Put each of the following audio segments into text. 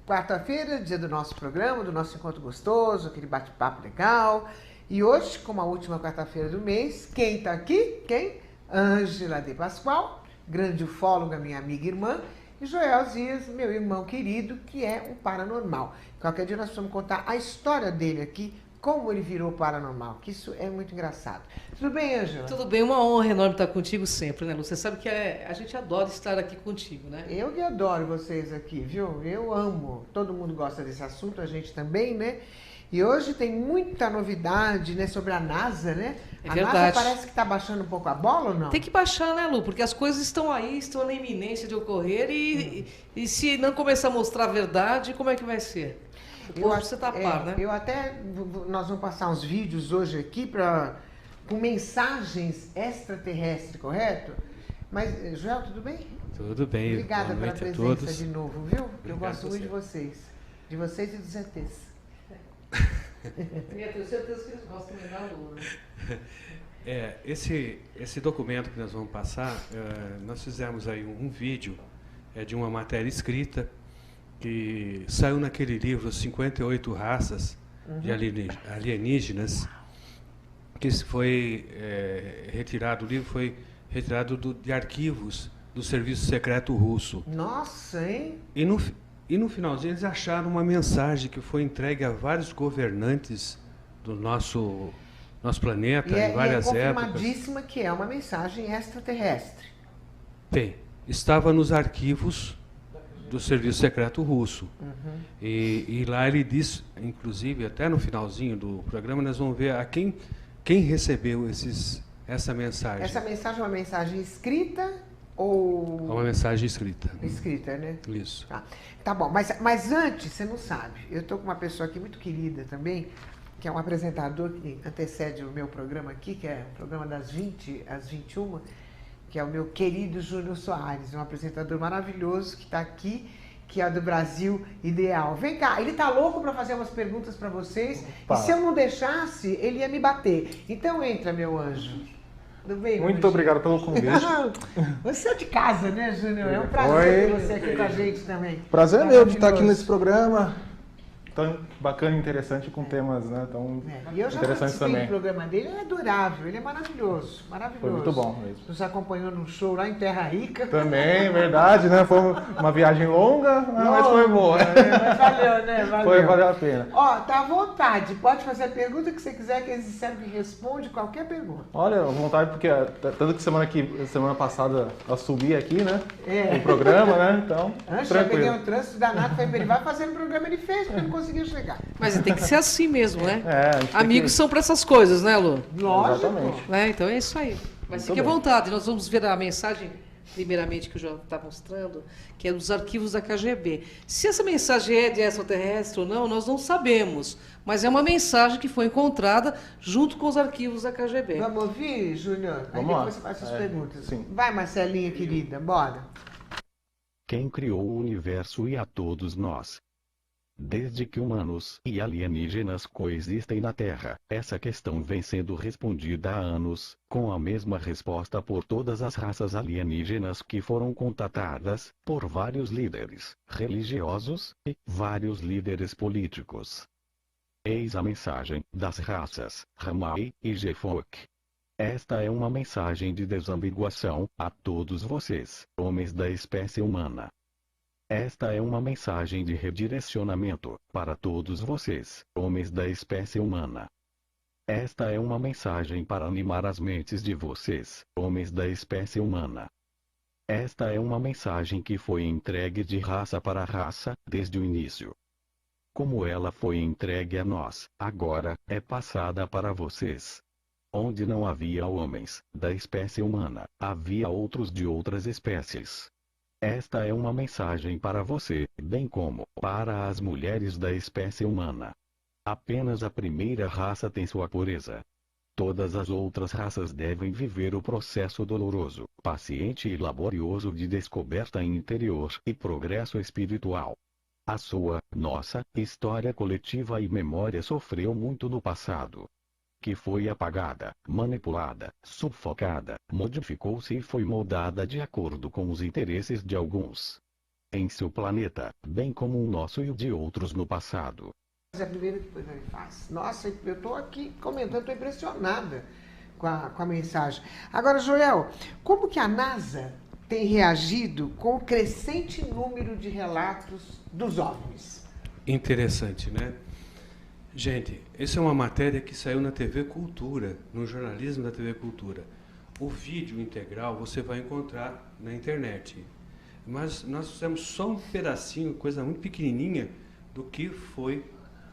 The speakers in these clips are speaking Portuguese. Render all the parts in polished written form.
Quarta-feira, dia do nosso programa, do nosso encontro gostoso, aquele bate-papo legal. E hoje, como a última quarta-feira do mês, quem tá aqui? Quem? Ângela de Pascoal, grande ufóloga, minha amiga e irmã, e Joel Zias, meu irmão querido, que é um paranormal. Qualquer dia nós vamos contar a história dele aqui, como ele virou paranormal, que isso é muito engraçado. Tudo bem, Ângela? Tudo bem, uma honra enorme estar contigo sempre, né, Lu? Você sabe que a gente adora estar aqui contigo, né? Eu que adoro vocês aqui, viu? Eu amo. Todo mundo gosta desse assunto, a gente também, né? E hoje tem muita novidade, né, sobre a NASA, né? É a verdade. NASA parece que está baixando um pouco a bola ou não? Tem que baixar, né, Lu? Porque as coisas estão aí, estão na iminência de ocorrer e se não começar a mostrar a verdade, como é que vai ser? O povo precisa tapar, né? Nós vamos passar uns vídeos hoje aqui com mensagens extraterrestres, correto? Mas, Joel, tudo bem? Tudo bem. Obrigada pela presença de novo, viu? Obrigado, eu gosto muito de vocês. De vocês e dos ETs. Eu tenho certeza que eles gostam também da Lu, né? Esse documento que nós vamos passar, nós fizemos aí um vídeo de uma matéria escrita que saiu naquele livro 58 Raças de Alienígenas, que foi retirado, o livro foi retirado de arquivos do Serviço Secreto Russo. Nossa, hein? E no finalzinho eles acharam uma mensagem que foi entregue a vários governantes do nosso planeta em várias épocas. E é confirmadíssima que é uma mensagem extraterrestre. Estava nos arquivos do Serviço Secreto Russo. E lá ele diz, inclusive, até no finalzinho do programa, nós vamos ver quem recebeu essa mensagem. Essa mensagem é uma mensagem escrita ou... É uma mensagem escrita. Escrita, né? Isso. Tá bom, mas antes, você não sabe, eu estou com uma pessoa aqui muito querida também, que é um apresentador que antecede o meu programa aqui, que é o programa das 20 às 21, que é o meu querido Júnior Soares, um apresentador maravilhoso que está aqui, que é do Brasil Ideal. Vem cá, ele tá louco para fazer umas perguntas para vocês, e se eu não deixasse, ele ia me bater. Então entra, meu anjo. Tudo bem? Muito obrigado pelo convite. Você é de casa, né, Júnior? É um prazer ter você aqui com a gente também. Prazer é meu de estar aqui nesse programa tão bacana e interessante, com temas, né, tão e eu já interessantes também. O programa dele é adorável, ele é maravilhoso, maravilhoso. Foi muito bom mesmo. Nos acompanhou num show lá em Terra Rica. Também, verdade, né? Foi uma viagem longa, mas foi boa. Mas valeu, né? Valeu a pena. Ó, tá à vontade, pode fazer a pergunta que você quiser, que eles disseram que responde qualquer pergunta. Olha, à vontade, porque tanto que semana passada eu subi aqui, né? No programa, né? Então, antes eu peguei um trânsito danado, falei, ele vai fazer o programa, ele fez, porque não conseguiu chegar. Mas tem que ser assim mesmo, né? Amigos são para essas coisas, né, Lu? Lógico. Exatamente. Né? Então é isso aí. Mas fique à vontade, nós vamos ver a mensagem, primeiramente, que o João está mostrando, que é dos arquivos da KGB. Se essa mensagem é de extraterrestre ou não, nós não sabemos. Mas é uma mensagem que foi encontrada junto com os arquivos da KGB. Vamos ouvir, Júnior? Aí depois você faz as perguntas. Sim. Vai, Marcelinha, querida, bora. Quem criou o universo e a todos nós? Desde que humanos e alienígenas coexistem na Terra, essa questão vem sendo respondida há anos, com a mesma resposta por todas as raças alienígenas que foram contatadas, por vários líderes religiosos e vários líderes políticos. Eis a mensagem das raças Ramai e Jefok. Esta é uma mensagem de desambiguação a todos vocês, homens da espécie humana. Esta é uma mensagem de redirecionamento para todos vocês, homens da espécie humana. Esta é uma mensagem para animar as mentes de vocês, homens da espécie humana. Esta é uma mensagem que foi entregue de raça para raça, desde o início. Como ela foi entregue a nós, agora é passada para vocês. Onde não havia homens da espécie humana, havia outros de outras espécies. Esta é uma mensagem para você, bem como para as mulheres da espécie humana. Apenas a primeira raça tem sua pureza. Todas as outras raças devem viver o processo doloroso, paciente e laborioso de descoberta interior e progresso espiritual. A sua, nossa, história coletiva e memória sofreu muito no passado. Que foi apagada, manipulada, sufocada, modificou-se e foi moldada de acordo com os interesses de alguns. em seu planeta, bem como o nosso e o de outros no passado. É a primeira coisa que ele faz. Nossa, eu estou aqui comentando, estou impressionada com a mensagem. Agora, Joel, como que a NASA tem reagido com o crescente número de relatos dos OVNIs? Interessante, né? Gente, essa é uma matéria que saiu na TV Cultura, no jornalismo da TV Cultura. O vídeo integral você vai encontrar na internet. Mas nós fizemos só um pedacinho, coisa muito pequenininha, do que foi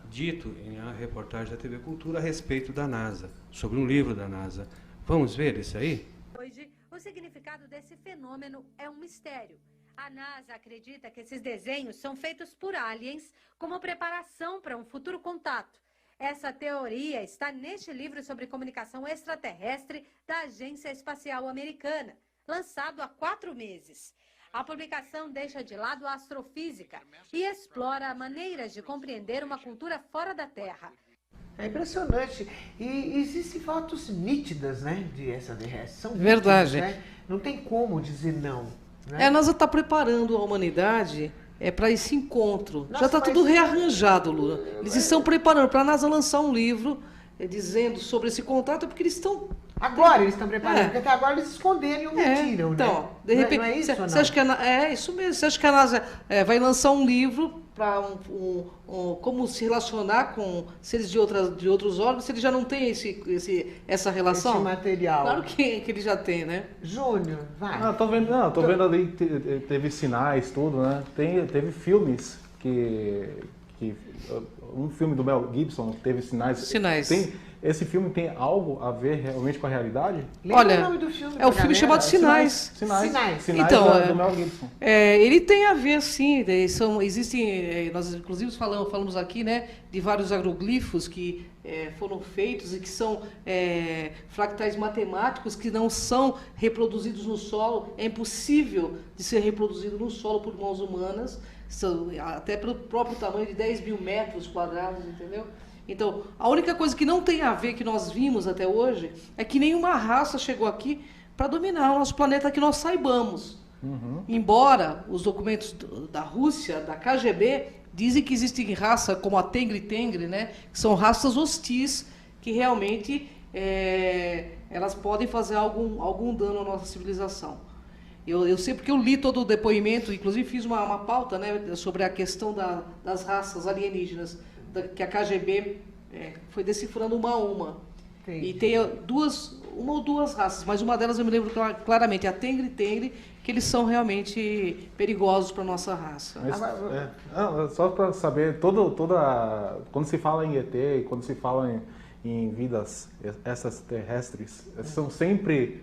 dito na reportagem da TV Cultura a respeito da NASA, sobre um livro da NASA. Vamos ver isso aí? Hoje, o significado desse fenômeno é um mistério. A NASA acredita que esses desenhos são feitos por aliens como preparação para um futuro contato. Essa teoria está neste livro sobre comunicação extraterrestre da Agência Espacial Americana, lançado há 4 meses. A publicação deixa de lado a astrofísica e explora maneiras de compreender uma cultura fora da Terra. É impressionante. E existem fotos nítidas, né, de extraterrestres. São Verdade. Nítidas, né? Não tem como dizer não. Né? A NASA está preparando a humanidade para esse encontro. Nossa, já está tudo mas- rearranjado, Lula. Eles estão preparando para a NASA lançar um livro dizendo sobre esse contato, porque eles estão... Agora eles estão preparando, É. porque até agora eles esconderam e omitiram, então, né? de repente, não é isso ou não? você acha que é isso mesmo? Você acha que a NASA vai lançar um livro para como se relacionar com seres de outros órgãos, se ele já não tem essa relação? Esse material. Claro que ele já tem, né? Júnior, vai. Tô vendo ali, teve sinais, tudo, né? Teve filmes que um filme do Mel Gibson teve sinais. Sinais. Esse filme tem algo a ver realmente com a realidade? Lembra Olha, o nome do filme? é o pra filme galera? chamado Sinais. Sinais. Então, do Mel Gibson. Ele tem a ver, sim. Existem, nós inclusive falamos aqui, né, de vários agroglifos que foram feitos e que são fractais matemáticos que não são reproduzidos no solo. É impossível de ser reproduzido no solo por mãos humanas, até pelo próprio tamanho de 10 mil metros quadrados, entendeu? Então, a única coisa que não tem a ver, que nós vimos até hoje, é que nenhuma raça chegou aqui para dominar o nosso planeta que nós saibamos. Embora os documentos da Rússia, da KGB, dizem que existem raças como a Tengri-Tengri, né, que são raças hostis, que realmente elas podem fazer algum dano à nossa civilização. Eu sei porque eu li todo o depoimento, inclusive fiz uma pauta, né, sobre a questão das raças alienígenas, que a KGB foi decifrando uma a uma. Entendi. E tem uma ou duas raças, mas uma delas eu me lembro claramente, a Tengri-Tengri, que eles são realmente perigosos para a nossa raça. Mas, só para saber, quando se fala em ET, quando se fala em vidas extraterrestres, são sempre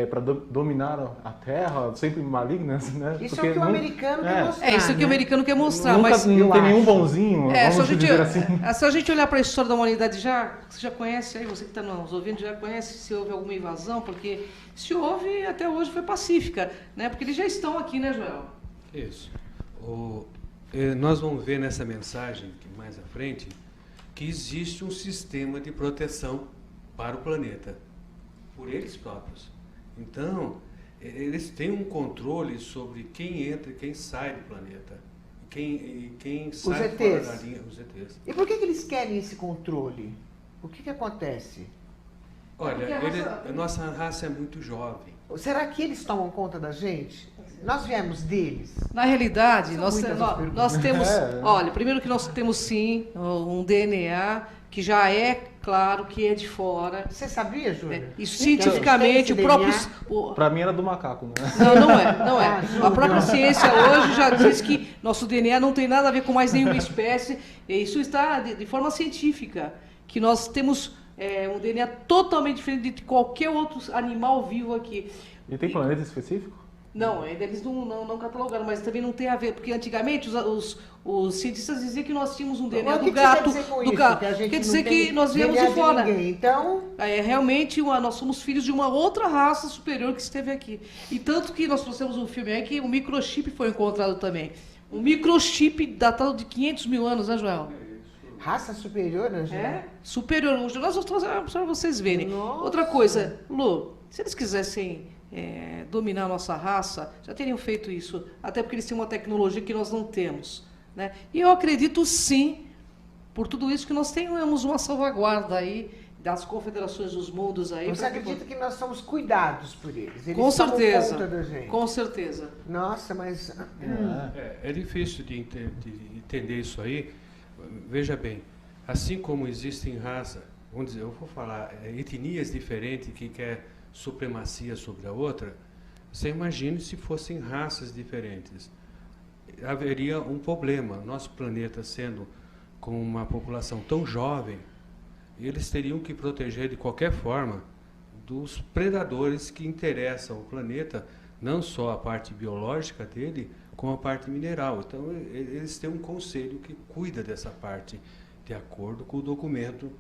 para dominar a Terra, sempre malignas, né? Isso Porque é o que o americano quer mostrar. É isso que né? o americano quer mostrar, Nunca, mas não tem nenhum bonzinho, se vamos dizer assim. a gente olhar para a história da humanidade, você já conhece aí, você que está nos ouvindo, já conhece se houve alguma invasão, porque se houve, até hoje foi pacífica, né? Porque eles já estão aqui, né, Joel? Isso. Nós vamos ver nessa mensagem, que mais à frente, que existe um sistema de proteção para o planeta, por eles próprios. Então, eles têm um controle sobre quem entra e quem sai do planeta. Quem sai fora da linha, os ETs. E por que eles querem esse controle? O que acontece? Olha, a nossa raça é muito jovem. Será que eles tomam conta da gente? Nós viemos deles? Na realidade, São nós muitas temos... Olha, primeiro que nós temos, sim, um DNA que já é claro que é de fora. Você sabia, Júlia? Isso cientificamente, o próprio... Para mim era do macaco, né? Não é. A própria ciência hoje já diz que nosso DNA não tem nada a ver com mais nenhuma espécie. E isso está de forma científica, que nós temos um DNA totalmente diferente de qualquer outro animal vivo aqui. E tem planeta específico? Não, ainda eles não catalogaram, mas também não tem a ver, porque antigamente os cientistas diziam que nós tínhamos um DNA do gato, do gato. Quer dizer que nós viemos de fora. Então, realmente nós somos filhos de uma outra raça superior que esteve aqui. E tanto que nós trouxemos um filme aí que o microchip foi encontrado também. Um microchip datado de 500 mil anos, né, Joel? raça superior, né, gente? Superior. Nós vamos trazer para vocês verem. Nossa. Outra coisa, Lu, se eles quisessem dominar a nossa raça, já teriam feito isso, até porque eles têm uma tecnologia que nós não temos, né? E eu acredito sim, por tudo isso, que nós tenhamos uma salvaguarda aí das confederações dos mundos aí. Você acredita que nós somos cuidados por eles? Eles com certeza, tomam conta da gente. Com certeza. Nossa, mas... É difícil de entender isso aí. Veja bem, assim como existem raças, vamos dizer, eu vou falar, etnias diferentes que quer supremacia sobre a outra, você imagine se fossem raças diferentes. Haveria um problema. Nosso planeta sendo com uma população tão jovem, eles teriam que proteger de qualquer forma dos predadores que interessam o planeta, não só a parte biológica dele, como a parte mineral. Então, eles têm um conselho que cuida dessa parte, de acordo com o documento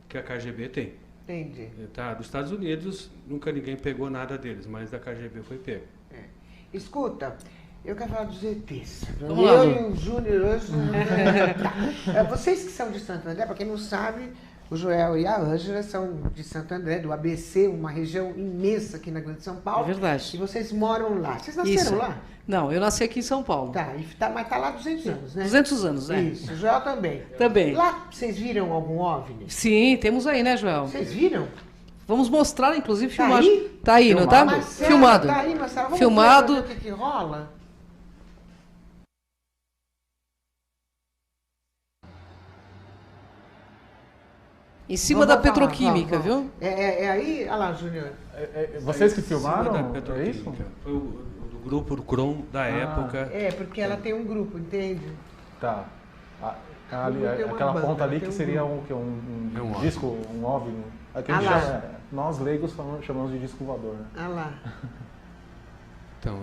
que a KGB tem. Entendi. Tá, dos Estados Unidos, nunca ninguém pegou nada deles, mas da KGB foi pego. Escuta, eu quero falar dos ETs. Vamos lá, Eu e o Júnior hoje... Vocês que são de Santo André, para quem não sabe, o Joel e a Ângela são de Santo André, do ABC, uma região imensa aqui na Grande São Paulo. É verdade. E vocês moram lá. Vocês nasceram lá? Não, eu nasci aqui em São Paulo. Mas tá lá 200 anos, né? 200 anos, né? Isso, o Joel também. Também. Lá, vocês viram algum OVNI? Sim, temos aí, né, Joel? Vocês viram? Vamos mostrar, inclusive, Tá filmagem. aí? Tá aí, não tá? Marcela, Filmado. Tá aí, Marcela. Vamos Filmado. ver o que rola? Em cima da petroquímica, vamos. viu? É aí? Olha lá, Júnior. Vocês que Em cima filmaram? da É isso? petroquímica. Foi o do grupo do Crom da época. É, porque ela tem um grupo, entende? Tá. Ali, Tem uma aquela banda, ponta ali tem que um seria grupo. um disco, um OVNI. Aqui a gente chama, nós leigos chamamos de disco voador, né? Olha lá. Então,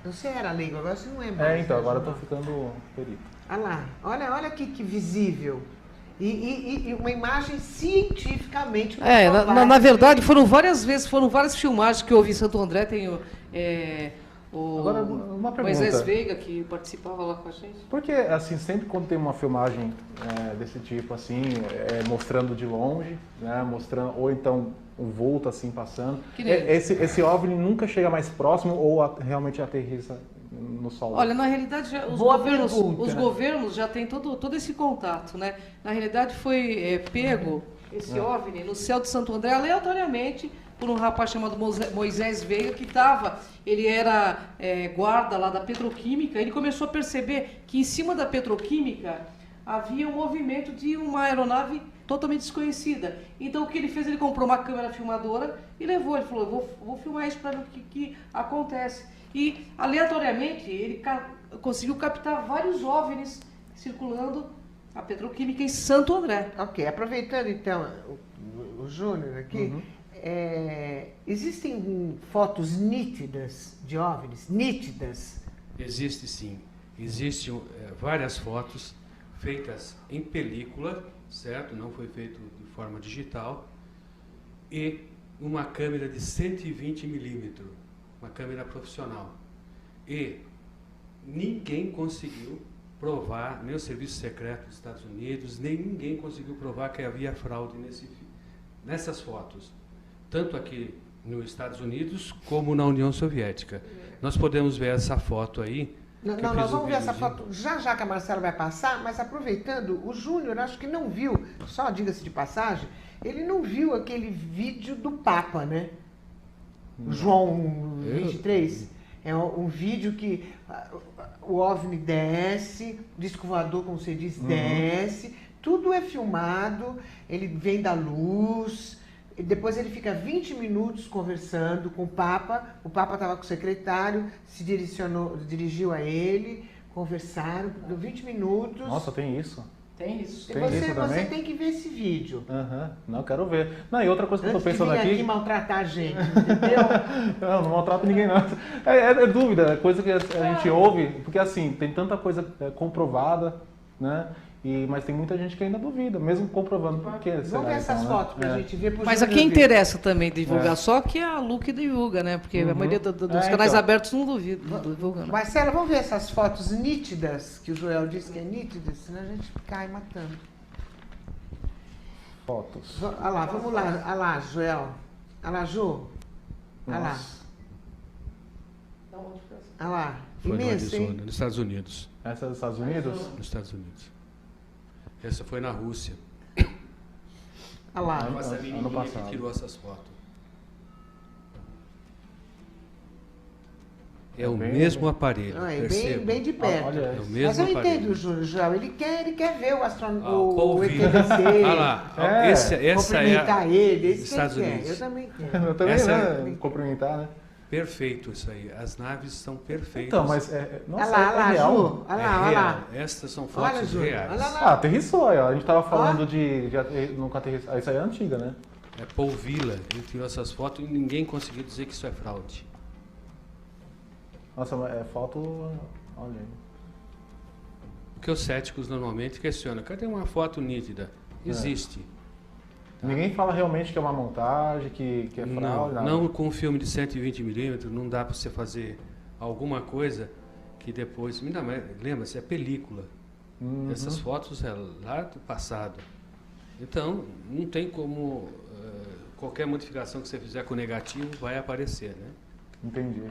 Você era leigo, agora você não é mais. Então, né, agora eu tô João? ficando perito. Olha lá. Olha aqui que visível. E uma imagem cientificamente comprovada. Na verdade, foram várias filmagens que eu ouvi em Santo André. Tem Agora, uma pergunta. Moisés Veiga, que participava lá com a gente. Porque, assim, sempre quando tem uma filmagem desse tipo, assim, mostrando de longe, né, mostrando, ou então um vulto, assim, passando, esse OVNI nunca chega mais próximo ou realmente aterrissa no solo? Olha, na realidade, os governos já têm todo esse contato, né? Na realidade, foi pego esse OVNI no céu de Santo André, aleatoriamente, por um rapaz chamado Moisés Veiga, ele era guarda lá da petroquímica. Ele começou a perceber que em cima da petroquímica havia um movimento de uma aeronave totalmente desconhecida. Então o que ele fez? Ele comprou uma câmera filmadora e levou. Ele falou, eu vou filmar isso para ver o que acontece. E aleatoriamente ele conseguiu captar vários OVNIs circulando a petroquímica em Santo André. Ok, aproveitando então o Júnior aqui, existem fotos nítidas de OVNIs? Nítidas? existe sim. Existem várias fotos feitas em película, certo? Não foi feito de forma digital. E uma câmera de 120 milímetros, uma câmera profissional. E ninguém conseguiu provar, nem o Serviço Secreto dos Estados Unidos, nem ninguém conseguiu provar que havia fraude nessas fotos. Tanto aqui nos Estados Unidos como na União Soviética. Nós podemos ver essa foto aí. Nós vamos ver essa foto já que a Marcela vai passar, mas aproveitando, o Júnior acho que não viu, só diga-se de passagem, ele não viu aquele vídeo do Papa, né? João 23. É um vídeo que o OVNI desce, o disco voador, como você diz, desce, tudo é filmado, ele vem da luz, e depois ele fica 20 minutos conversando com o Papa estava com o secretário, dirigiu a ele, conversaram, deu 20 minutos. Nossa, tem isso? Tem isso. Você tem que ver esse vídeo. Não, quero ver. Não, e outra coisa que eu tô pensando aqui... aqui maltratar a gente, entendeu? Não maltrato ninguém, não. É dúvida, é coisa que a gente ouve, porque assim, tem tanta coisa comprovada, né? Mas tem muita gente que ainda duvida, mesmo comprovando. Por que Vamos ver essas fotos pra gente ver. Mas a quem interessa também divulgar, só que a Lu que divulga, né? Porque a maioria dos canais abertos não divulga. Né? Marcela, vamos ver essas fotos nítidas, que o Joel disse que é nítidas, senão a gente cai matando. Fotos. Olha lá, vamos lá. Olha lá, Joel. Olha lá, Ju. Olha lá. Olha lá. Foi no Imenso, hein? Arizona, nos Estados Unidos. Essa é dos Estados Unidos? Nos Estados Unidos. Essa foi na Rússia. Olha lá. Nossa ano menininha passado. que tirou essas fotos. É o Bem- mesmo aparelho, Não, é perceba. bem de perto. Olha É o isso. mesmo Mas eu aparelho. entendo o Júnior, Joel. Ele quer ver o Ah, o polvilho. ETDC. Olha lá, É, essa é Cumprimentar ele. Esse que Estados ele quer. Unidos. Eu também quero. Eu também, Essa né? Cumprimentar, né? Perfeito isso aí. As naves são perfeitas. Então, mas nossa, Olha lá, olha lá, real. Ju. Olha lá, É olha real. lá. Estas são Olha, fotos Júnior. reais. Olha lá. Ah, aterrissou aí, ó. A gente tava falando de nunca aterrissar. Isso aí é antiga, né? É Paul Villa, ele tirou essas fotos e ninguém conseguiu dizer que isso é fraude. Nossa, mas é foto. Olha aí. Porque os céticos normalmente questionam, cadê uma foto nítida? Existe. Ninguém fala realmente que é uma montagem, que é fraude, nada. Não com um filme de 120mm, não dá para você fazer alguma coisa que depois... Lembra-se, é película. Uhum. Essas fotos é lá do passado. Então, não tem como... qualquer modificação que você fizer com negativo vai aparecer, né? Entendi.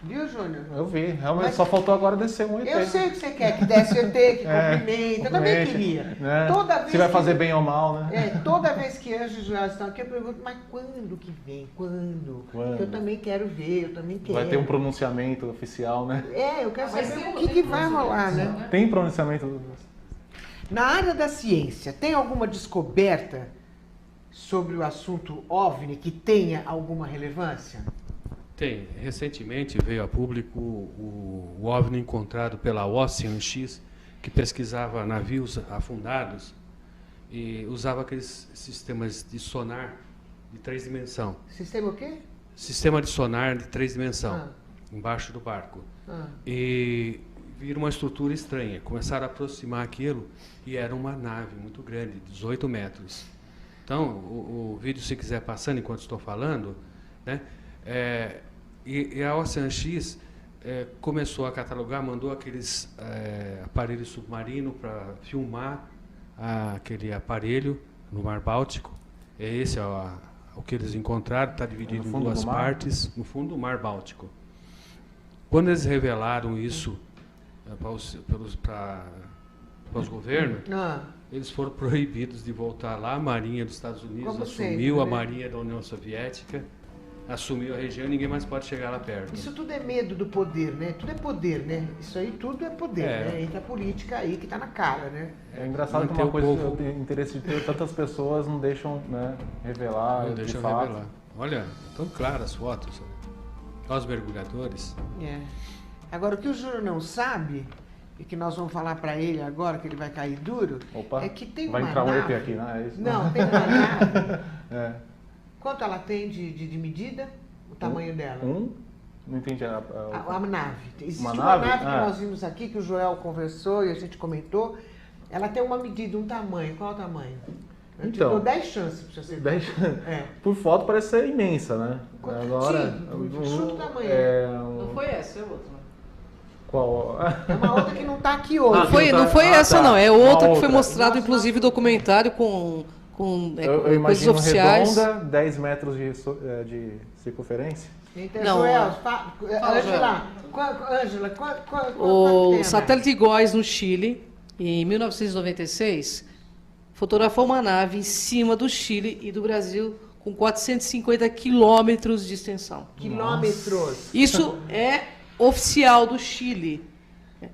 Viu, Júnior? Eu vi, realmente Mas- só faltou agora descer um ET. Eu sei o que você quer, que desce o ET, que cumprimenta. Eu também cumprimente, queria. né? Toda vez Se vai que- fazer bem ou mal, né? Toda vez que Anjo e Joel estão aqui, eu pergunto, mas quando que vem? Quando? Quando? Eu também quero ver, eu também quero. Vai ter um pronunciamento oficial, né? Eu quero Mas saber tem o que vai rolar, né? né? Tem pronunciamento. Na área da ciência, tem alguma descoberta sobre o assunto OVNI que tenha alguma relevância? Tem. Recentemente veio a público o OVNI encontrado pela Ocean X, que pesquisava navios afundados e usava aqueles sistemas de sonar de 3 dimensões. Sistema o quê? Sistema de sonar de 3 dimensões, Ah. embaixo do barco. Ah. E viram uma estrutura estranha. Começaram a aproximar aquilo e era uma nave muito grande, 18 metros. Então, o vídeo, se quiser passando enquanto estou falando, né? E a Ocean X começou a catalogar, mandou aqueles aparelhos submarinos para filmar aquele aparelho no Mar Báltico. Esse é o que eles encontraram, está dividido No em fundo duas do mar? partes, no fundo do Mar Báltico. Quando eles revelaram isso para os governos, eles foram proibidos de voltar lá. A Marinha dos Estados Unidos Como assumiu, sempre, a né? Marinha da União Soviética assumiu a região e ninguém mais pode chegar lá perto. Isso tudo é medo do poder, né? Tudo é poder, né? Isso aí tudo é poder, né? Entra a política aí que tá na cara, né? É engraçado que Manter uma o coisa que povo- eu tenho interesse de ter tantas pessoas não deixam, né, revelar Não de deixa eu fato. revelar. Olha, tão claras as fotos. Olha os mergulhadores. É. Agora, o que o Júnior não sabe, e que nós vamos falar para ele agora, que ele vai cair duro, Opa, é que tem vai uma entrar um nave... ET aqui, né? É isso? Não, tem uma nave. É. Quanto ela tem de medida? O tamanho dela? Não entendi. A nave. Existe Uma uma nave? nave que Ah. nós vimos aqui, que o Joel conversou e a gente comentou. Ela tem uma medida, um tamanho. Qual é o tamanho? Eu te Então, dou 10 chances para você acertar. 10 É. Por foto parece ser imensa, né? Agora. chuta o tamanho. Não foi essa, é outra. Qual? É uma outra que não está aqui hoje. Não foi, não foi Ah, essa, tá. não. É Uma outra que foi outra. mostrado, Nossa, inclusive, documentário com Eu coisas imagino oficiais. redonda, 10 metros de circunferência. Então, Não, Joel, Fala, Ângela, Ângela, quanto O tem a satélite Góis, no Chile, em 1996, fotografou uma nave em cima do Chile e do Brasil com 450 quilômetros de extensão. nave? Quilômetros. Isso é oficial do Chile.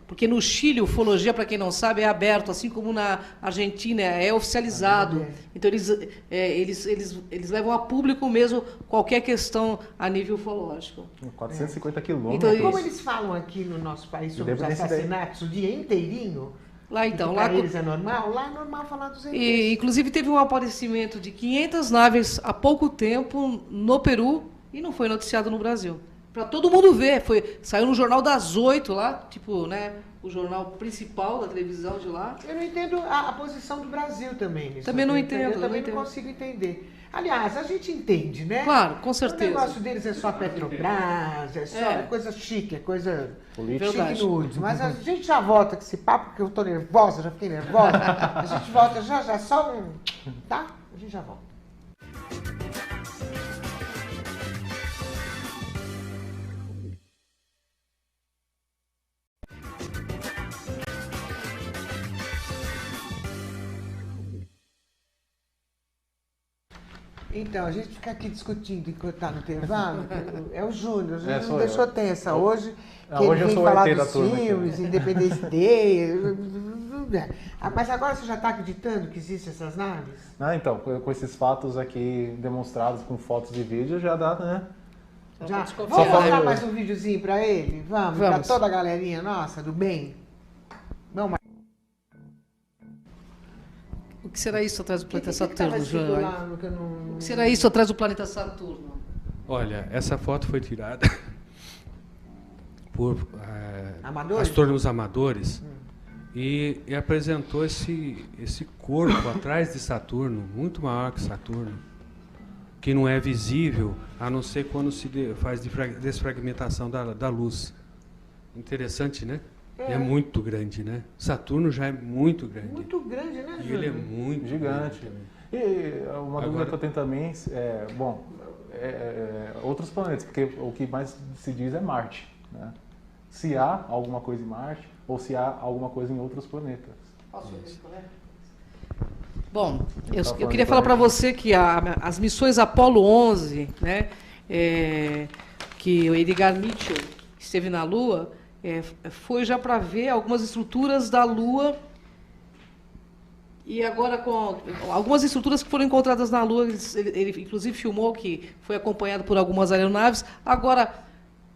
Porque no Chile, ufologia, para quem não sabe, é aberto, assim como na Argentina, é oficializado. Então, eles levam a público mesmo qualquer questão a nível ufológico. 450 quilômetros. Então, Como eles falam aqui no nosso país sobre os Deve ter sido aí. assassinatos o dia inteirinho, Lá, então, que lá, para eles é normal, lá é normal falar dos ETs. e, inclusive, teve um aparecimento de 500 naves há pouco tempo no Peru e não foi noticiado no Brasil. Para todo mundo ver, saiu no Jornal das 8 lá, tipo, né, o jornal principal da televisão de lá. Eu não entendo a posição do Brasil também nisso. Também não aqui, entendo, Eu também não entendo. consigo entender. Aliás, a gente entende, né? Claro, com certeza. O negócio deles é só Petrobras, é só É. coisa chique, é coisa Política. Verdade. chique no último. Mas a gente já volta com esse papo, porque eu tô nervosa, já fiquei nervosa. A gente volta já, só um... Tá? A gente já volta. Então, a gente fica aqui discutindo enquanto está no intervalo. É o Júnior. O Júnior sou não eu. deixou tensa hoje. Que Hoje eu ele vem sou o falar ET da dos turma aqui. filmes, Independence Day. Mas agora você já está acreditando que existem essas naves? Ah, então, com esses fatos aqui demonstrados com fotos e vídeos, já dá, né? Já. desconfiar, Vamos mostrar né? mais um videozinho para ele? Vamos, para Vamos. toda a galerinha nossa, do bem. Vamos. O que será isso atrás do planeta Que tava Saturno, escrito João? lá no que eu não- O que será isso atrás do planeta Saturno? Olha, essa foto foi tirada por Amadores? astrônomos amadores e apresentou esse corpo atrás de Saturno, muito maior que Saturno, que não é visível, a não ser quando se faz desfragmentação da luz. Interessante, né? É muito grande, né? Saturno já é muito grande. Muito grande, né, E ele é Júnior? muito Gigante. grande. E uma dúvida Agora- que eu tenho também outros planetas, porque o que mais se diz é Marte, né? Se há alguma coisa em Marte ou se há alguma coisa em outros planetas. Bom, eu falando queria de falar para planeta. você que as missões Apollo 11, né, que o Edgar Mitchell esteve na Lua, foi já para ver algumas estruturas da Lua. E agora, com algumas estruturas que foram encontradas na Lua, ele inclusive filmou que foi acompanhado por algumas aeronaves. Agora,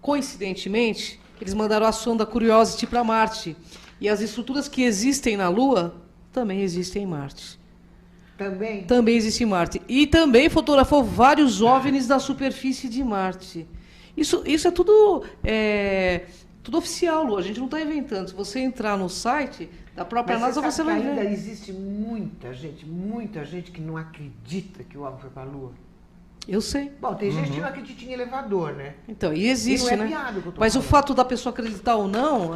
coincidentemente, eles mandaram a sonda Curiosity para Marte. E as estruturas que existem na Lua também existem em Marte. Também? Também existe em Marte. E também fotografou vários OVNIs da superfície de Marte. Isso é tudo, tudo oficial, Lu. A gente não está inventando. Se você entrar no site da própria Mas NASA, você você sabe vai que ainda ver. existe muita gente que não acredita que o homem foi para a Lua. Eu sei. Bom, tem gente que não acredita em elevador, né? Então, e existe, E não é né? piada que eu tô Mas o falando. fato da pessoa acreditar ou não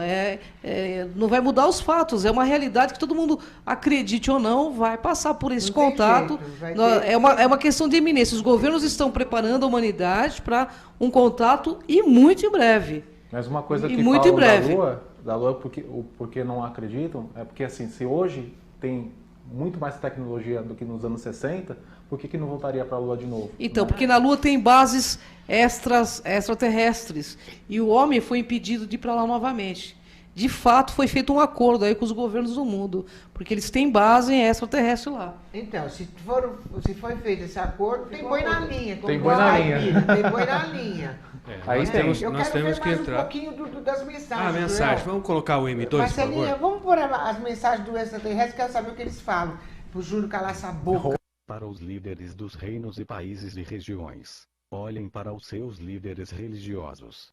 não vai mudar os fatos. É uma realidade que todo mundo, acredite ou não, vai passar por esse Não tem contato. jeito, vai Nó- ter- É uma questão de eminência. Os governos estão preparando a humanidade para um contato e muito em breve. Mas uma coisa E que muito em falam breve. da Lua porque não acreditam, é porque assim, se hoje tem muito mais tecnologia do que nos anos 60, por que não voltaria para a Lua de novo? Então, né? porque na Lua tem bases extraterrestres. E o homem foi impedido de ir para lá novamente. De fato, foi feito um acordo aí com os governos do mundo, porque eles têm base em extraterrestre lá. Então, se foi feito esse acordo, tem boi na linha. como Tem diz boi a na Caipira, linha. Tem boi na linha. Aí nós tem. temos, Eu nós quero temos ver que mais um entrar. pouquinho das mensagens. Ah, mensagem. Joel. Vamos colocar o M2, por Marcelinha, favor? vamos pôr as mensagens do extraterrestre, quero saber o que eles falam. Pro Júlio calar essa boca. Para os líderes dos reinos e países e regiões, olhem para os seus líderes religiosos.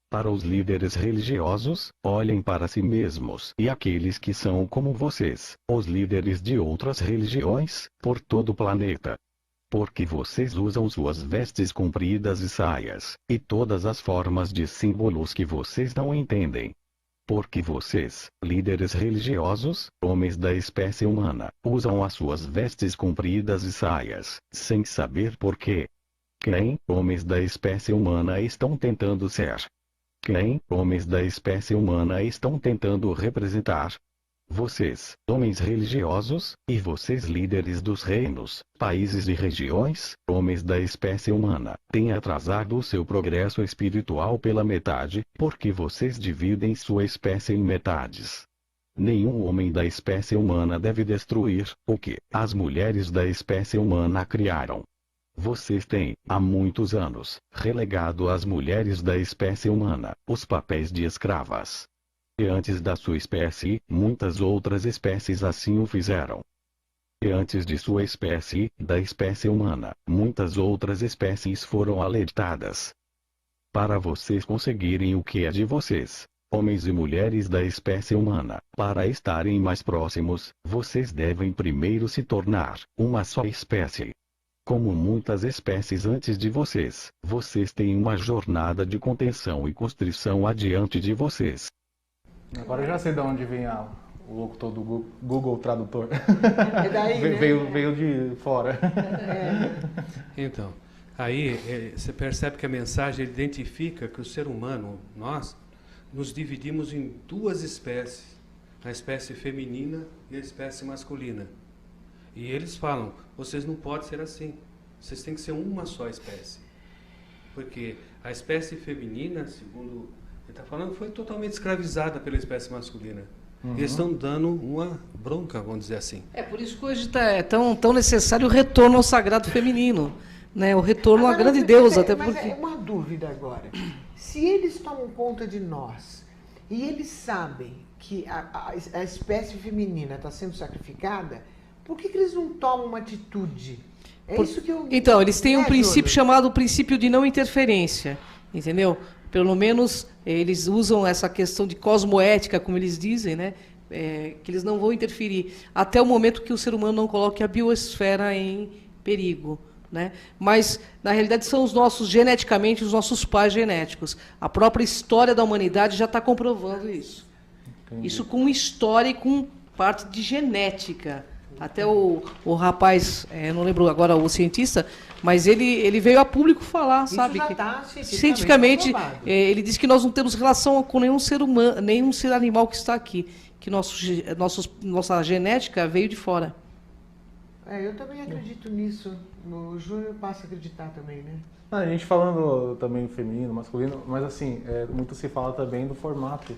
Para os líderes religiosos, olhem para si mesmos e aqueles que são como vocês, os líderes de outras religiões, por todo o planeta. Porque vocês usam suas vestes compridas e saias, e todas as formas de símbolos que vocês não entendem. Porque vocês, líderes religiosos, homens da espécie humana, usam as suas vestes compridas e saias, sem saber por quê. Quem, homens da espécie humana, estão tentando ser? Quem, homens da espécie humana, estão tentando representar? Vocês, homens religiosos, e vocês líderes dos reinos, países e regiões, homens da espécie humana, têm atrasado o seu progresso espiritual pela metade, porque vocês dividem sua espécie em metades. Nenhum homem da espécie humana deve destruir o que as mulheres da espécie humana criaram. Vocês têm, há muitos anos, relegado às mulheres da espécie humana os papéis de escravas. E antes da sua espécie, muitas outras espécies assim o fizeram. E antes de sua espécie, da espécie humana, muitas outras espécies foram alertadas. Para vocês conseguirem o que é de vocês, homens e mulheres da espécie humana, para estarem mais próximos, vocês devem primeiro se tornar uma só espécie. Como muitas espécies antes de vocês, vocês têm uma jornada de contenção e constrição adiante de vocês. Agora eu já sei de onde vem o locutor do Google Tradutor. É daí, né? veio de fora. Então, aí você percebe que a mensagem identifica que o ser humano, nós, nos dividimos em duas espécies, a espécie feminina e a espécie masculina. E eles falam, vocês não podem ser assim. vocês têm que ser uma só espécie. Porque a espécie feminina, segundo ele está falando, foi totalmente escravizada pela espécie masculina. Eles estão dando uma bronca, vamos dizer assim. Por isso que hoje é tão necessário o retorno ao sagrado feminino, né? O retorno à grande deusa. Até mas porque... é uma dúvida agora. Se eles tomam conta de nós e eles sabem que a espécie feminina está sendo sacrificada, por que eles não tomam uma atitude? Isso que eu... Então, eles têm um princípio chamado princípio de não interferência, entendeu? Pelo menos eles usam essa questão de cosmoética, como eles dizem, né? Que eles não vão interferir até o momento que o ser humano não coloque a biosfera em perigo, né? Mas, na realidade, são geneticamente, os nossos pais genéticos. A própria história da humanidade já está comprovando isso. Entendi. Isso com história e com parte de genética. Até o rapaz, não lembro agora o cientista, mas ele veio a público falar, isso sabe? Já que tá cientificamente, ele disse que nós não temos relação com nenhum ser humano, nenhum ser animal que está aqui, que nossa genética veio de fora. Eu também acredito nisso. O Júnior passa a acreditar também, né? A gente falando também feminino, masculino, mas assim, muito se fala também do formato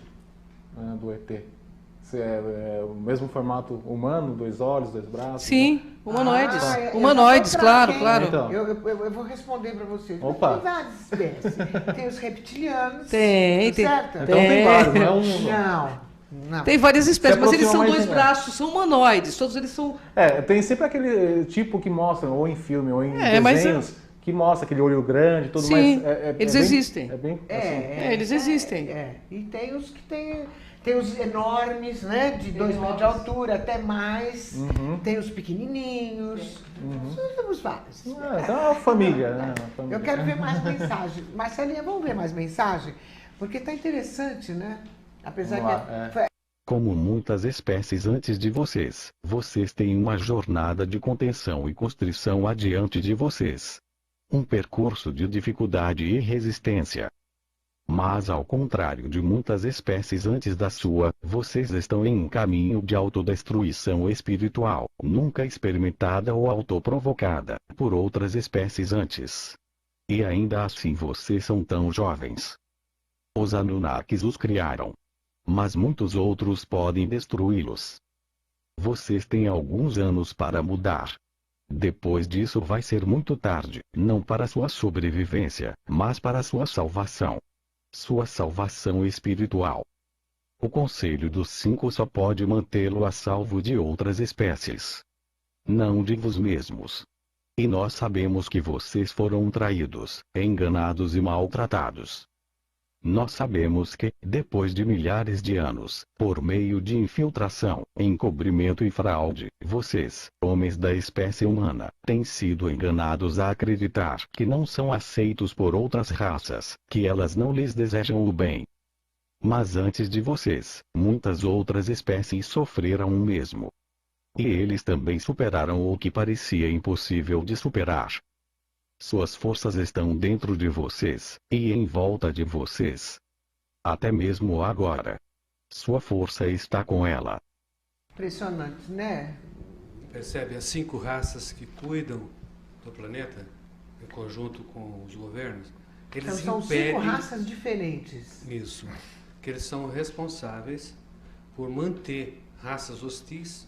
do ET. Se é o mesmo formato humano, 2 olhos, 2 braços? Sim, humanoides. Humanoides, claro. Então. Eu vou responder para vocês. Opa. Tem várias espécies. Tem os reptilianos. Tem. Certo? Então tem vários, não é um... Não. Tem várias espécies, mas eles são 2 mais braços, são humanoides. Todos eles são... tem sempre aquele tipo que mostra, ou em filme, ou em desenhos, que mostra aquele olho grande, tudo mais. Sim, eles existem. Eles existem. E tem os que tem os enormes, né? De 2 metros de altura, até mais. Tem os pequenininhos. Nós temos vários. Então é uma família, né? Eu quero ver mais mensagem. Marcelinha, vamos ver mais mensagem? Porque está interessante, né? Apesar de... Como muitas espécies antes de vocês, vocês têm uma jornada de contenção e constrição adiante de vocês. Um percurso de dificuldade e resistência. Mas ao contrário de muitas espécies antes da sua, vocês estão em um caminho de autodestruição espiritual, nunca experimentada ou autoprovocada por outras espécies antes. E ainda assim vocês são tão jovens. Os Anunnakis os criaram. Mas muitos outros podem destruí-los. Vocês têm alguns anos para mudar. Depois disso vai ser muito tarde, não para sua sobrevivência, mas para sua salvação. Sua salvação espiritual. O Conselho dos 5 só pode mantê-lo a salvo de outras espécies. Não de vós mesmos. E nós sabemos que vocês foram traídos, enganados e maltratados. Nós sabemos que, depois de milhares de anos, por meio de infiltração, encobrimento e fraude, vocês, homens da espécie humana, têm sido enganados a acreditar que não são aceitos por outras raças, que elas não lhes desejam o bem. Mas antes de vocês, muitas outras espécies sofreram o mesmo. E eles também superaram o que parecia impossível de superar. Suas forças estão dentro de vocês, e em volta de vocês. Até mesmo agora. Sua força está com ela. Impressionante, né? Percebe as 5 raças que cuidam do planeta, em conjunto com os governos? Eles Então, são 5 raças diferentes. Isso. Que eles são responsáveis por manter raças hostis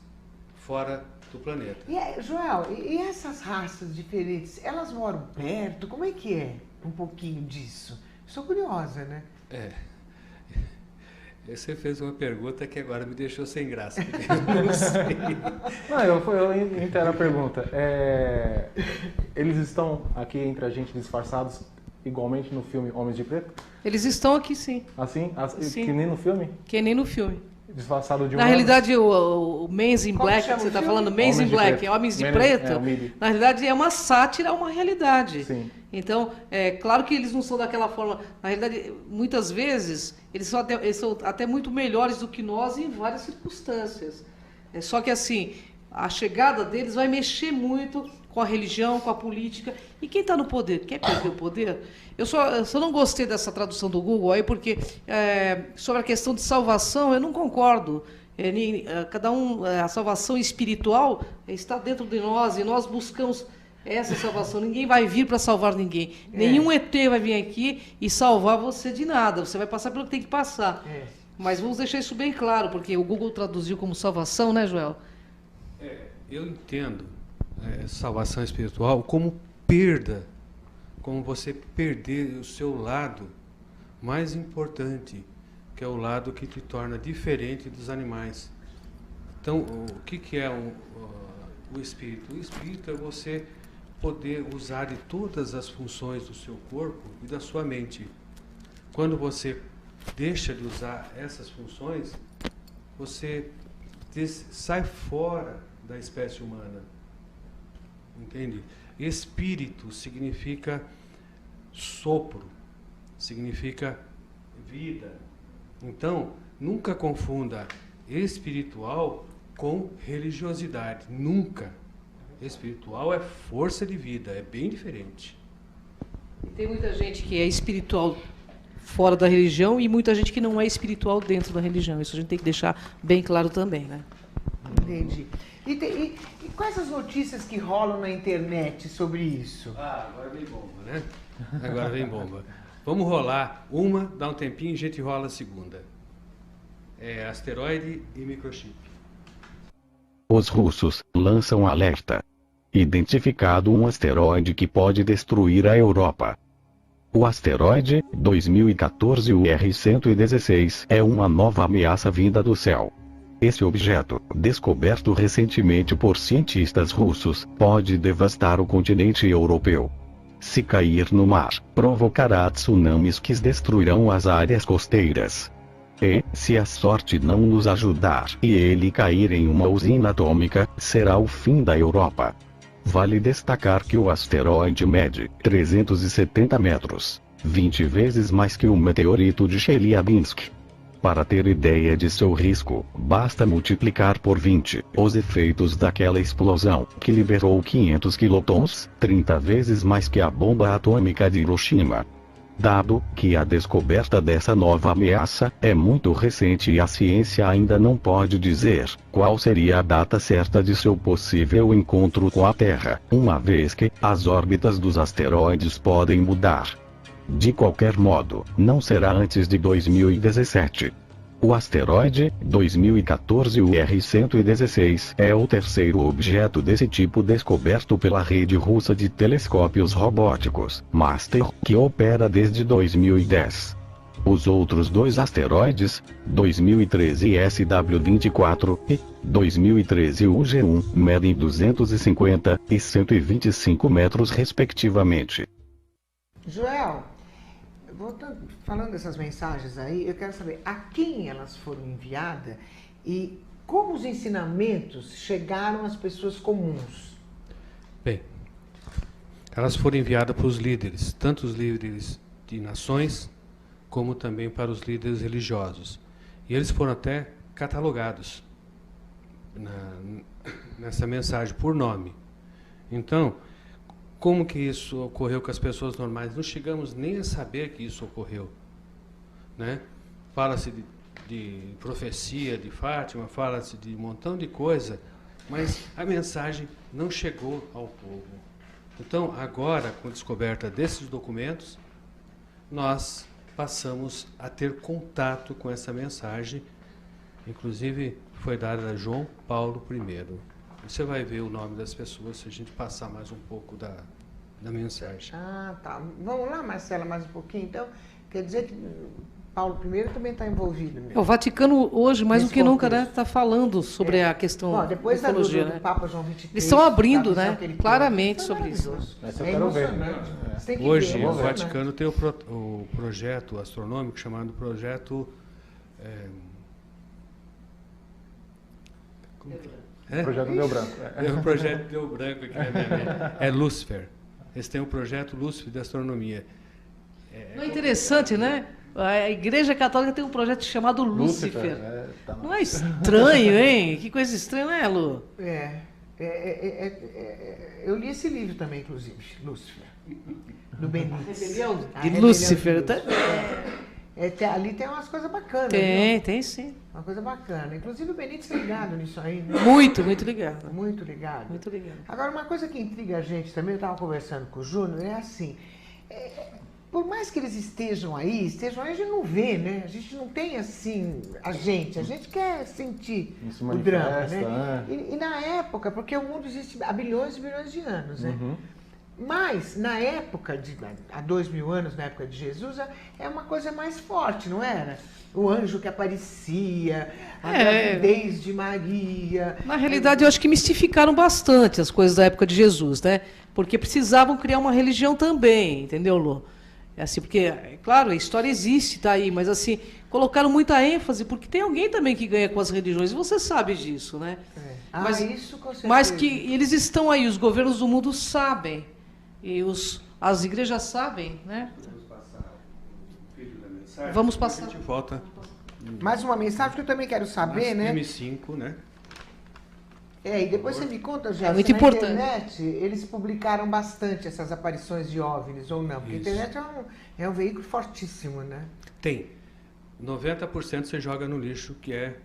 fora do planeta. Joel, e essas raças diferentes, elas moram perto? Como é que é um pouquinho disso? Sou curiosa, né? Você fez uma pergunta que agora me deixou sem graça. Eu não sei. Eu entendo a pergunta. Eles estão aqui entre a gente disfarçados igualmente no filme Homens de Preto? Eles estão aqui, sim. Assim? Sim. Que nem no filme? Que nem no filme. Disfarçado de Na realidade, o Men's in Black, que você está falando, Men's in Black, Homens de Preto, na realidade é uma sátira a uma realidade. Sim. Então, é claro que eles não são daquela forma. Na realidade, muitas vezes, eles são até muito melhores do que nós em várias circunstâncias. Só que, assim, a chegada deles vai mexer muito com a religião, com a política. E quem está no poder? Quer perder o poder? Eu só não gostei dessa tradução do Google aí, porque sobre a questão de salvação, eu não concordo. A salvação espiritual está dentro de nós, e nós buscamos Essa salvação, ninguém vai vir para salvar ninguém. Nenhum ET vai vir aqui e salvar você de nada. Você vai passar pelo que tem que passar. Mas vamos deixar isso bem claro, porque o Google traduziu como salvação, né, Joel? Eu entendo salvação espiritual como perda, como você perder o seu lado mais importante, que é o lado que te torna diferente dos animais. Então, o que é o espírito? O espírito é você poder usar de todas as funções do seu corpo e da sua mente. Quando você deixa de usar essas funções, você sai fora da espécie humana. Entende? Espírito significa sopro, significa vida. Então, nunca confunda espiritual com religiosidade. Nunca. Espiritual é força de vida, é bem diferente. E tem muita gente que é espiritual fora da religião e muita gente que não é espiritual dentro da religião. Isso a gente tem que deixar bem claro também, né? Entendi. E quais as notícias que rolam na internet sobre isso? Agora vem bomba, né? Agora vem bomba. Vamos rolar uma, dá um tempinho e a gente rola a segunda. Asteroide e microchip. Os russos lançam alerta. Identificado um asteroide que pode destruir a Europa. O asteroide 2014 UR-116 é uma nova ameaça vinda do céu. Esse objeto, descoberto recentemente por cientistas russos, pode devastar o continente europeu. Se cair no mar, provocará tsunamis que destruirão as áreas costeiras. E, se a sorte não nos ajudar e ele cair em uma usina atômica, será o fim da Europa. Vale destacar que o asteroide mede 370 metros, 20 vezes mais que o meteorito de Chelyabinsk. Para ter ideia de seu risco, basta multiplicar por 20 os efeitos daquela explosão, que liberou 500 quilotons, 30 vezes mais que a bomba atômica de Hiroshima. Dado que a descoberta dessa nova ameaça é muito recente e a ciência ainda não pode dizer qual seria a data certa de seu possível encontro com a Terra, uma vez que as órbitas dos asteroides podem mudar. De qualquer modo, não será antes de 2017. O asteroide 2014 UR-116 é o terceiro objeto desse tipo descoberto pela rede russa de telescópios robóticos, Master, que opera desde 2010. Os outros dois asteroides, 2013 SW24 e 2013 UG1, medem 250 e 125 metros respectivamente. Joel, falando dessas mensagens aí, eu quero saber a quem elas foram enviadas e como os ensinamentos chegaram às pessoas comuns. Bem, elas foram enviadas para os líderes, tanto os líderes de nações, como também para os líderes religiosos. E eles foram até catalogados nessa mensagem por nome. Então, como que isso ocorreu com as pessoas normais? Não chegamos nem a saber que isso ocorreu, né? Fala-se de profecia de Fátima, fala-se de um montão de coisa, mas a mensagem não chegou ao povo. Então, agora, com a descoberta desses documentos, nós passamos a ter contato com essa mensagem. Inclusive, foi dada a João Paulo I. Você vai ver o nome das pessoas se a gente passar mais um pouco da mensagem. Tá. Vamos lá, Marcela, mais um pouquinho. Então, quer dizer que Paulo I também está envolvido. O Vaticano hoje, mais do que nunca, está falando sobre a questão da depois ufologia, do Papa João XXIII. Eles estão abrindo, né, claramente sobre isso. É emocionante. Hoje, o Vaticano tem o projeto astronômico chamado Projeto... O projeto deu branco. O projeto deu branco aqui na minha mente. É Lúcifer. Eles têm o projeto Lúcifer de astronomia. Não é interessante, né? A Igreja Católica tem um projeto chamado Lúcifer. Não é estranho, hein? Que coisa estranha, não é, Lu? Eu li esse livro também, inclusive, Lúcifer, do Benítez. Rebelião de Lúcifer. Ali tem umas coisas bacanas. Tem sim. Uma coisa bacana. Inclusive o Benítez é ligado nisso aí, né? Muito ligado. Muito ligado. Muito ligado. Agora, uma coisa que intriga a gente também, eu estava conversando com o Júnior, é assim, por mais que eles estejam aí, a gente não vê, né? A gente não tem assim, a gente quer sentir o drama, né? E na época, porque o mundo existe há bilhões e bilhões de anos, né? Mas, na época, há 2000 anos, na época de Jesus, é uma coisa mais forte, não era? O anjo que aparecia, a gravidez de Maria. Na realidade, eu acho que mistificaram bastante as coisas da época de Jesus, né? Porque precisavam criar uma religião também, entendeu, Lô? É assim, porque, claro, a história existe, tá aí, mas assim, colocaram muita ênfase, porque tem alguém também que ganha com as religiões, e você sabe disso, né? Mas, isso com certeza. Mas que eles estão aí, os governos do mundo sabem. E as igrejas sabem, né? Vamos passar o vídeo da mensagem. Vamos passar. A gente volta. Mais uma mensagem que eu também quero saber, né? M5, né? E depois você me conta, Jéssica, muito importante. Na internet eles publicaram bastante essas aparições de OVNIs ou não? Porque a internet é um veículo fortíssimo, né? Tem. 90% você joga no lixo, que é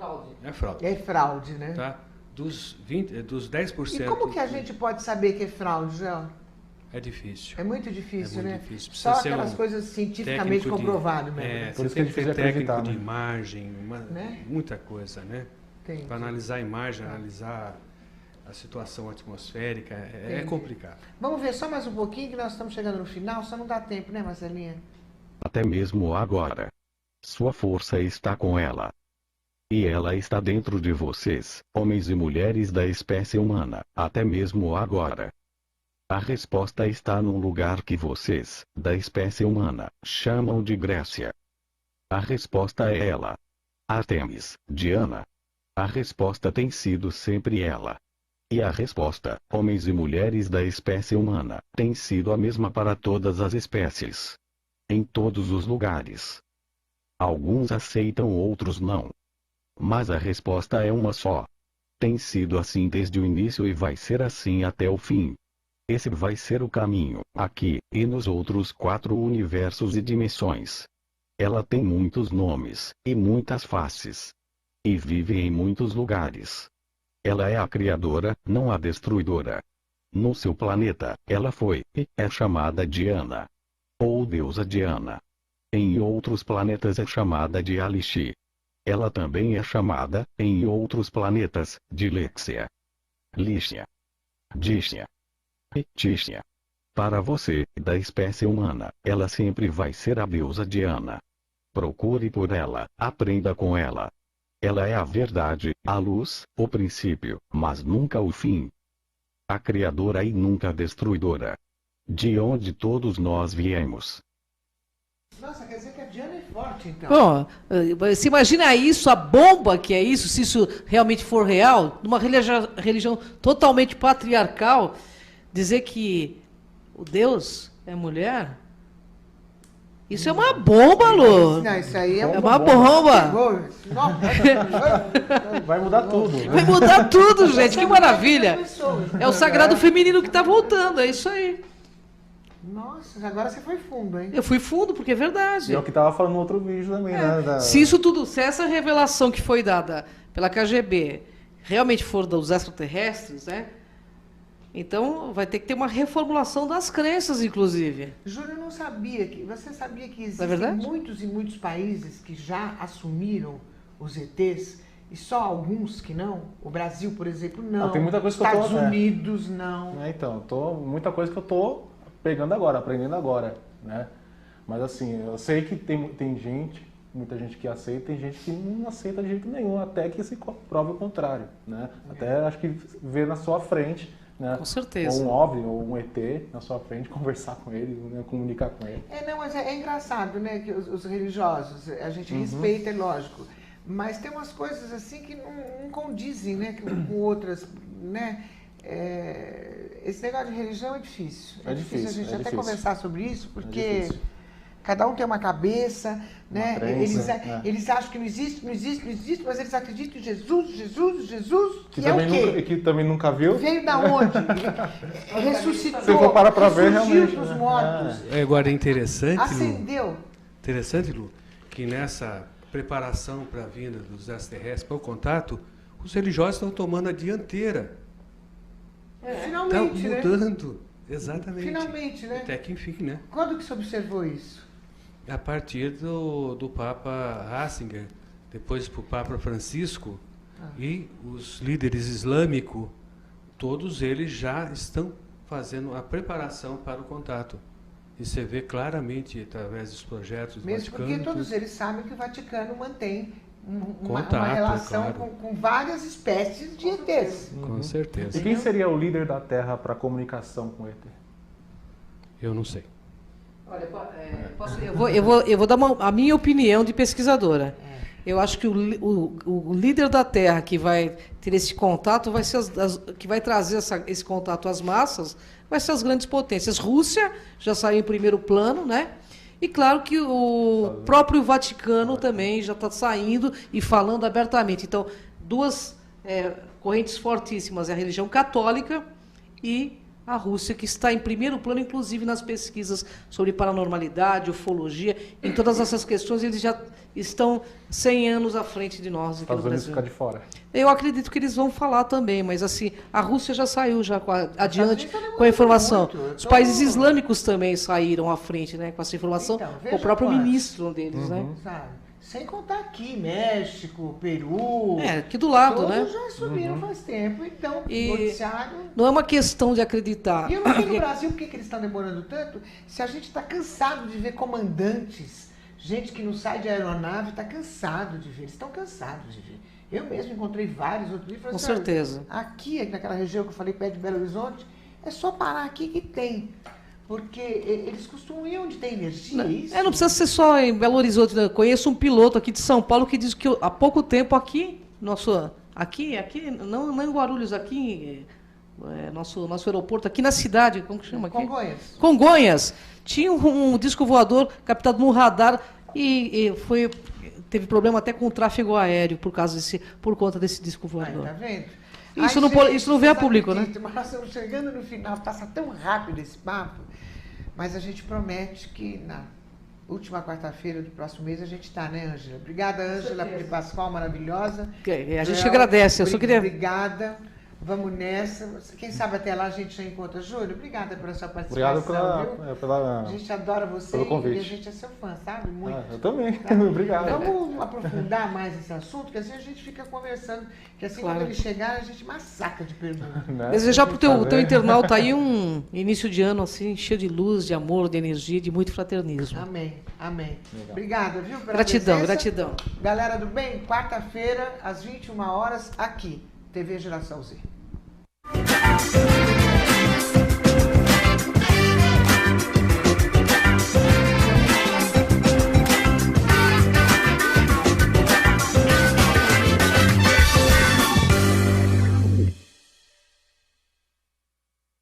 Fraude. É fraude. É fraude, né? Tá? Dos 10%... E como que a gente pode saber que é fraude, João? É difícil. É muito difícil, né? Difícil. Só aquelas coisas cientificamente comprovadas mesmo. Por isso que é difícil técnico acreditar, de né? imagem, Né? muita coisa, né? Para analisar a imagem, analisar a situação atmosférica, é complicado. Vamos ver só mais um pouquinho, que nós estamos chegando no final, só não dá tempo, né, Marcelinha? Até mesmo agora. Sua força está com ela. E ela está dentro de vocês, homens e mulheres da espécie humana, até mesmo agora. A resposta está num lugar que vocês, da espécie humana, chamam de Grécia. A resposta é ela. Ártemis, Diana. A resposta tem sido sempre ela. E a resposta, homens e mulheres da espécie humana, tem sido a mesma para todas as espécies. Em todos os lugares. Alguns aceitam, outros não. Mas a resposta é uma só. Tem sido assim desde o início e vai ser assim até o fim. Esse vai ser o caminho, aqui, e nos outros 4 universos e dimensões. Ela tem muitos nomes, e muitas faces. E vive em muitos lugares. Ela é a criadora, não a destruidora. No seu planeta, ela foi, e é chamada Diana. Ou deusa Diana. Em outros planetas é chamada de Alixi. Ela também é chamada, em outros planetas, de Lexia. Líxia. Díxia. E Tíxia. Para você, da espécie humana, ela sempre vai ser a deusa Diana. Procure por ela, aprenda com ela. Ela é a verdade, a luz, o princípio, mas nunca o fim. A criadora e nunca a destruidora. De onde todos nós viemos. Nossa, quer dizer que a Diana é forte, então. Bom, você imagina isso, a bomba que é isso, se isso realmente for real, numa religião totalmente patriarcal, dizer que o Deus é mulher, isso é uma bomba, Lu. Não, isso aí é uma bomba. Vai mudar tudo. Né? Vai mudar tudo, gente, que maravilha. É o sagrado feminino que está voltando, é isso aí. Nossa, agora você foi fundo, hein? Eu fui fundo, porque é verdade. E é o que estava falando no outro vídeo também, né? Se isso tudo, se essa revelação que foi dada pela KGB realmente for dos extraterrestres, né? Então vai ter que ter uma reformulação das crenças, inclusive. Júlio, não sabia que. Você sabia que existem verdade? muitos e muitos países que já assumiram os ETs e só alguns que não? O Brasil, por exemplo, não. Tem muita coisa que Estados Unidos, não. Então, muita coisa que eu tô pegando agora, aprendendo agora, né? Mas assim, eu sei que tem gente, muita gente que aceita, tem gente que não aceita de jeito nenhum, até que se prove o contrário, né? Até acho que ver na sua frente, né? Com certeza. Ou um OVNI, ou um ET na sua frente, conversar com ele, né? Comunicar com ele. Não, mas é engraçado, né? Que os religiosos, a gente respeita, é lógico. Mas tem umas coisas assim que não condizem, né? Com outras, né? Esse negócio de religião é difícil. É difícil a gente até conversar sobre isso, porque cada um tem uma cabeça, né? Crença, eles acham que não existe, mas eles acreditam em Jesus, que é o quê? Que também nunca viu. Veio da onde? Ressuscitou. Se for parar pra ver, surgiu realmente, dos né? mortos. Agora é interessante, Acendeu. interessante, Lu, que nessa preparação para a vinda dos extraterrestres para o contato, os religiosos estão tomando a dianteira. Finalmente, Está mudando. Exatamente. Finalmente, né? Até que enfim, né? Quando que você observou isso? A partir do Papa Ratzinger, depois para o Papa Francisco, e os líderes islâmicos, todos eles já estão fazendo a preparação para o contato. E você vê claramente, através dos projetos do Mesmo Vaticano... porque todos eles sabem que o Vaticano mantém uma Contato, relação claro. com várias espécies de ETs. Com certeza. E quem seria o líder da Terra para comunicação com o ET? Eu não sei. Olha, eu vou dar a minha opinião de pesquisadora. Eu acho que o líder da Terra que vai ter esse contato vai ser que vai trazer esse contato às massas, vai ser as grandes potências. Rússia já saiu em primeiro plano, né? E claro que o próprio Vaticano também já está saindo e falando abertamente. Então, duas correntes fortíssimas, a religião católica e a Rússia, que está em primeiro plano, inclusive nas pesquisas sobre paranormalidade, ufologia, em todas essas questões, eles já estão 100 anos à frente de nós aqui no Estados Unidos Brasil. ficar de fora. Eu acredito que eles vão falar também, mas assim, a Rússia já saiu adiante com a informação. Os países islâmicos também saíram à frente, né, com essa informação, Então, com o próprio veja ministro deles, né? Sabe? Sem contar aqui, México, Peru. Aqui do lado, todos né? já subiram faz tempo, então, E noticiário. não é uma questão de acreditar. E eu não sei no Brasil por que eles estão demorando tanto, se a gente está cansado de ver comandantes, gente que não sai de aeronave, está cansado de ver, eles estão cansados de ver. Eu mesmo encontrei vários outros livros. Com certeza. Aqui, naquela região que eu falei, perto de Belo Horizonte, é só parar aqui que tem. Porque eles costumam ir onde tem energia, isso? Não precisa ser só em Belo Horizonte. Né? Conheço um piloto aqui de São Paulo que diz que há pouco tempo aqui, não em Guarulhos, aqui, nosso aeroporto, aqui na cidade, como que chama aqui? Congonhas. Tinha um disco voador captado no radar e teve problema até com o tráfego aéreo por conta desse disco voador. Tá vendo? Isso não vem a público, né? Mas nós estamos chegando no final, passa tão rápido esse papo, mas a gente promete que na última quarta-feira do próximo mês a gente está, né, Ângela? Obrigada, Ângela, por Pascoal, maravilhosa. A gente agradece. Eu só queria... Obrigada. Vamos nessa. Quem sabe até lá a gente já encontra. Júlio, obrigada pela sua participação. Obrigado pela a gente adora você pelo convite. E a gente é seu fã, sabe? Muito. Eu também. Tá? Obrigado. Vamos aprofundar mais esse assunto, que assim a gente fica conversando, que assim quando ele chegar a gente massacra de perguntas. Desejar para o teu internauta aí um início de ano assim, cheio de luz, de amor, de energia, de muito fraternismo. Amém, amém. Obrigada, viu? Pela gratidão, presença. gratidão. Galera do bem, quarta-feira, às 21 horas, aqui, TV Geração Z.